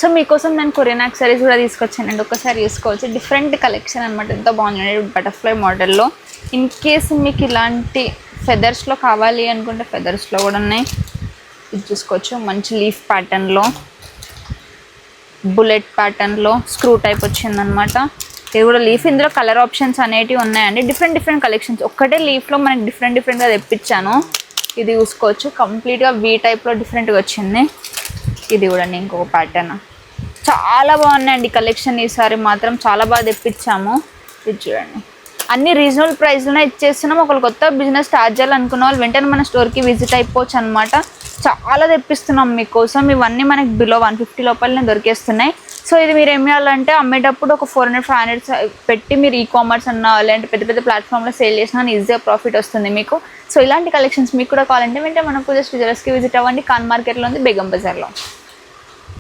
So మీకోసం నేను Korean accessories కూడా తీసుకొచ్చానండి, ఒకసారి చూసుకోవచ్చు. డిఫరెంట్ కలెక్షన్ అనమాట, ఎంత బాగుంది బటర్ఫ్లై మోడల్లో. ఇన్ కేస్ మీకు ఇలాంటి ఫెదర్స్లో కావాలి అనుకుంటే ఫెదర్స్లో కూడా ఉన్నాయి. ఇది చూసుకోవచ్చు, మంచి లీఫ్ ప్యాటర్న్లో, బుల్లెట్ ప్యాటర్న్లో స్క్రూ టైప్ వచ్చిందనమాట. ఇది కూడా లీఫ్. ఇందులో కలర్ ఆప్షన్స్ అనేటివి ఉన్నాయండి, డిఫరెంట్ కలెక్షన్స్. ఒక్కటే లీఫ్లో మనకి డిఫరెంట్గా తెప్పించాను. ఇది చూసుకోవచ్చు, కంప్లీట్గా వీ టైప్లో డిఫరెంట్గా వచ్చింది. ఇది కూడా ఇంకొక ప్యాటర్న్. చాలా బాగున్నాయండి కలెక్షన్. ఈసారి మాత్రం చాలా బాగా తెప్పించాము. ఇది చూడండి, అన్ని రీజనబుల్ ప్రైస్లోనే ఇచ్చేస్తున్నాం. ఒకళ్ళు కొత్త బిజినెస్ స్టార్ట్ చేయాలనుకున్న వాళ్ళు వెంటనే మన స్టోర్కి విజిట్ అయిపోవచ్చు అనమాట. చాలా తెప్పిస్తున్నాం మీకోసం. ఇవన్నీ మనకి బిలో 150 లోపలనే దొరికేస్తున్నాయి. సో ఇది మీరు ఏం చేయాలంటే అమ్మేటప్పుడు ఒక 400-500 పెట్టి మీరు ఈకామర్స్ అన్న లేదంటే పెద్ద ప్లాట్ఫామ్లో సేల్ చేసినా ఈజీగా ప్రాఫిట్ వస్తుంది మీకు. సో ఇలాంటి కలెక్షన్స్ మీకు కూడా కావాలంటే వెంటనే మన పూజ జ్యువెలర్స్కి విజిట్ అవ్వండి. ఖాన్ మార్కెట్లో ఉంది, బేగం బజార్లో.